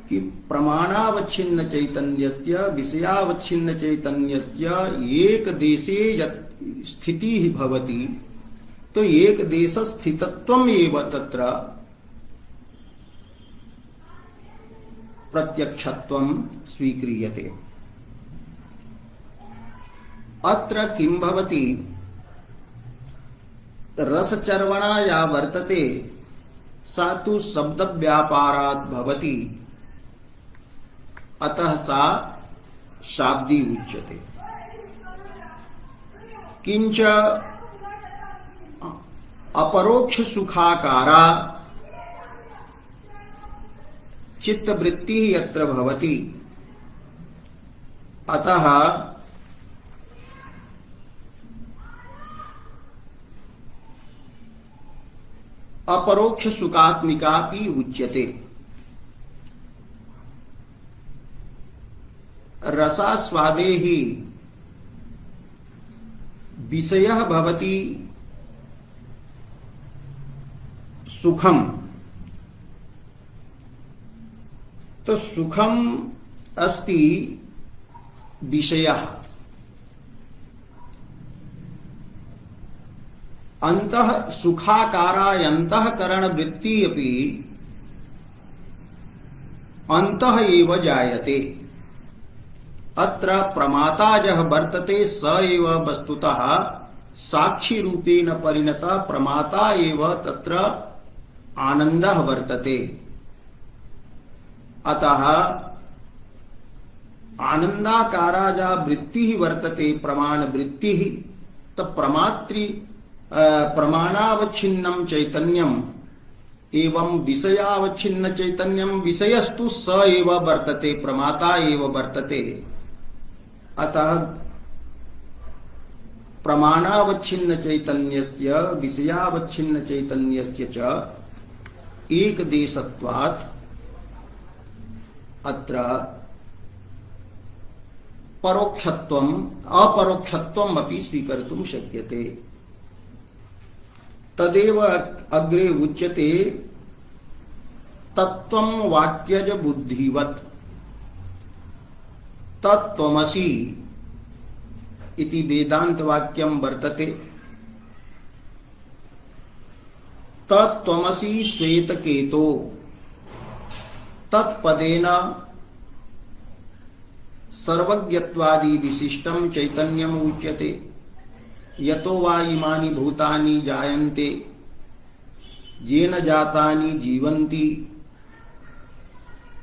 कि प्रमाणावच्छिन्न चैतन्यस्य विषयावच्छिन्न चैतन्यस्य एक देशे यत् स्थितिः भवति, तो एक देश स्थितत्वम् एव तत्र प्रत्यक्षत्वं स्वीक्रियते। अत्र किं भवति, रसचर्वणा या वर्तते सा तु शब्द व्यापारात् भवति। अतः सा शाब्दी उच्यते। किंच अपरोक्ष सुखाकारा चित्तवृत्ति यत्र भवति, अतः अपरोक्ष सुखात्मिका भी उच्यते। रसास्वादे ही विषयः भवति सुखम, तो सुखम अस्ति विषयः, अंतः सुखाकाराय अंतःकरण वृत्ति अपि अंतः एव जायते। अत्र प्रमाता यः वर्तते स एव वस्तुतः साक्षी रूपेण परिणतः प्रमाता एव तत्र आनन्दः वर्तते। अतः आनंदाकारा या वृत्ति वर्तते प्रमाण वृत्ति, तमातृ प्रमाणावच्छिन्नं चैतन्यम एवं विषयावच्छिन्न चैतन्यम विषयस्तु स एव वर्तते, प्रमाता एव वर्तते। अतः प्रमाणावच्छिन्न चैतन्यस्य विषयावच्छिन्न चैतन्यस्य च एकदेशत्वात् अत्र परोक्षत्वम् अपरोक्षत्वम् अपि स्वीकर्तुं शक्यते। तदेव अग्रे उच्यते तत्त्वं वाक्यज बुद्धिवत् तत्त्वमसि इति वेदांत वाक्यं वर्तते। तत्त्वमसि श्वेतकेतो तत्पदेन सर्वज्ञत्वादि विशिष्टं चैतन्यम् उच्यते। यतो वा इमानि भूतानि जायन्ते येन जातानि जीवन्ति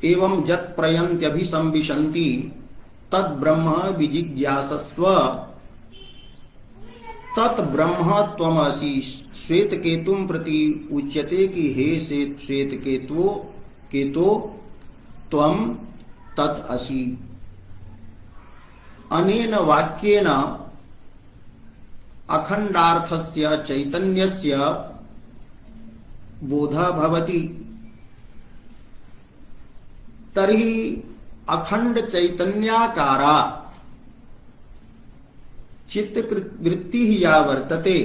एवं यत् प्रयन्त्यभिसंविशन्ति तत् ब्रह्म विजिज्ञासस्व तत् ब्रह्म त्वमसि। श्वेतकेतुं प्रति उच्यते कि हे श्वेतकेतो त्वं तत् असि। अनेन वाक्येन अखंडार्थस्य चैतन्यस्य बोधः भवति। तर्हि अखंड चैतन्याकारा चित्तवृत्ति या वर्तते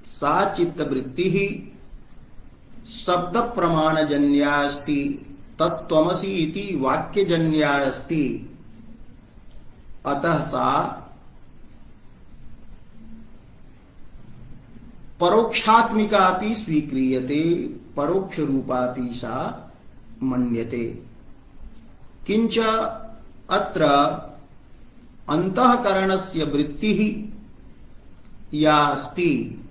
सा चित्तवृत्ति शब्द प्रमाणजन्या अस्ति, तत्त्वमसि इति वाक्यजन्या अस्ति। अतः सा परोक्षात्मिकापि स्वीक्रियते, परोक्ष रूपापि सा मन्यते। किंच अत्र अंतःकरणस्य वृत्तिः या अस्ति,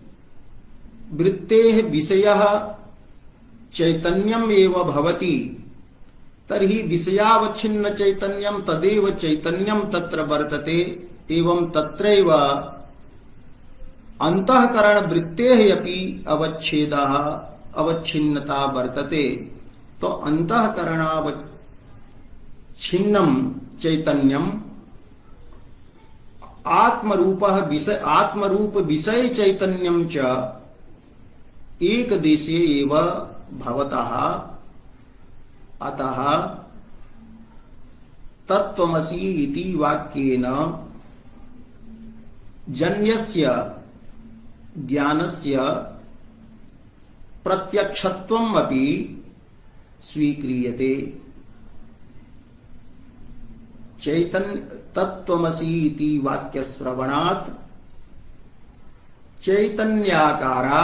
वृत्तेः विषयः चैतन्यम् एव भवति, तर्हि विषयावच्छिन्न चैतन्यं तदेव चैतन्यं तत्र वर्तते। एवं तत्रैव अंतःकरण वृत्तेः अपि अवच्छेदः अवच्छिन्नता वर्तते। तो अंतःकरणावच्छिन्नं चैतन्यम् आत्मरूपः विषय आत्मरूप विषय चैतन्यं च एकदेशे एव भवतः। अतः तत्त्वमसि इति वाक्येन जन्यस्य ज्ञानस्य प्रत्यक्षत्वम् अपि स्वीक्रियते। तत्त्वमसि इति वाक्यश्रवणात् चैतन्याकारा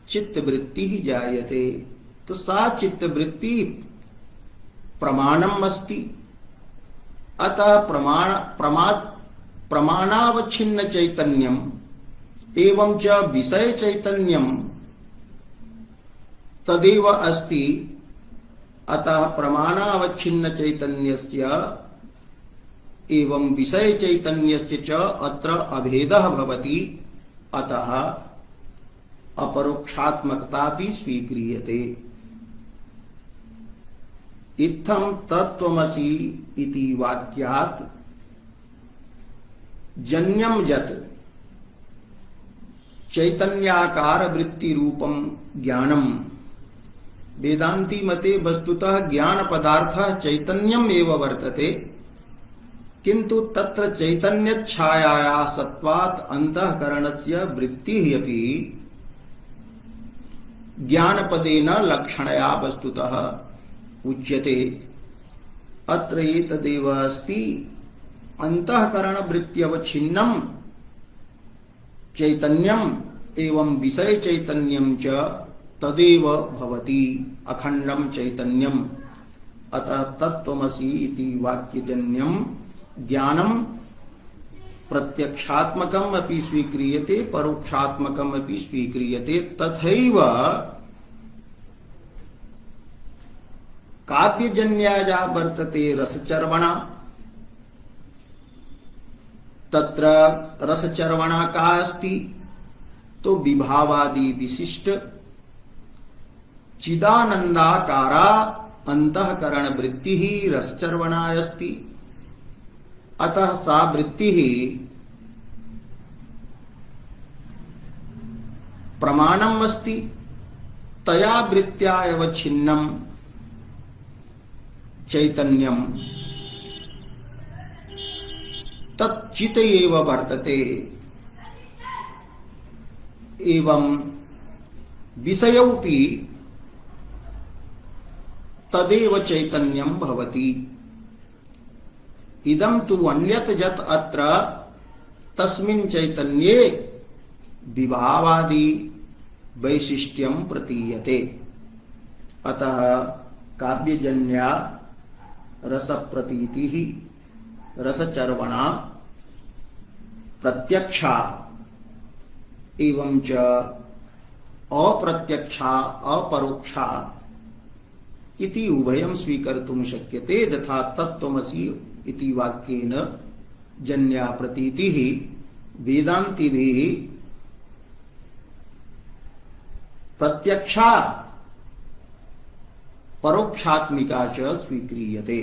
चित्तवृत्ति जायते। तो सा चित्तवृत्ति प्रमाणम् अस्ति। अतः प्रमाणावच्छिन्न चैतन्यम् एवं च विषय चैतन्यम् तदेव अस्ति। अतः प्रमाणावच्छिन्न चैतन्यस्य एवं विषय चैतन्यस्य च अत्र अभेदः भवति, अतः अपरोक्षात्मकता भी स्वीक्रियते। इत्थं तत्त्वमसि इति वाक्यात् जन्यं यत् चैतन्याकार वृत्ति रूपम ज्ञानम, वेदांती मते वस्तुतः ज्ञान पदार्थः चैतन्यम एव वर्तते, किंतु तत्र चैतन्य छायाया सत्वात् अंतःकरणस्य वृत्तिः अपि ज्ञानपदेन लक्षणया वस्तुतः उच्यते। अत्र एतदेव अस्ति अंतःकरण वृत्त्यवच्छिन्नं चैतन्यम एवं विषय चैतन्यम च तदेव भवति अखंडम चैतन्यम। अतः तत्त्वमसि इति वाक्यजन्यम ज्ञानम प्रत्यक्षात्मकम अपि स्वीक्रियते परोक्षात्मकम अपि स्वीक्रियते। तथैव काव्यजन्या या वर्तते रसचर्वणा, तत्र रसचर्वणा का अस्ति तो विभावादि विशिष्ट चिदानंदाकारा अंतःकरण वृत्ति ही रसचर्वणा अस्ति। अतः सा वृत्ति ही प्रमाणम अस्ति, तया वृत्त्या अवच्छिन्नं चैतन्यम तच्चित एव वर्तते। एवं विषयौपि तदेव चैतन्यम भवति। इदं तु अन्यत् यत् अत्र तस्मिन् चैतन्ये विभावादि वैशिष्ट्यं प्रतीयते। अतः काव्यजन्या रसप्रतीतिः रसचर्वणा प्रत्यक्षा एवं च अप्रत्यक्षा अपरोक्षा इति उभयं स्वीकर्तुं शक्यते। यथा तत्त्वमसि इति वाक्येन जन्या प्रतीतिः वेदान्तिभिः प्रत्यक्षा परोक्षात्मिका च स्वीक्रियते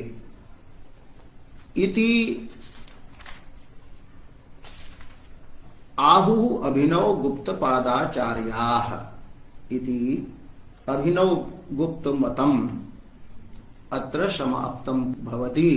इति आहुः अभिनव गुप्तपादाचार्याः इति अभिनव गुप्त मतम् अत्र समाप्तं भवति।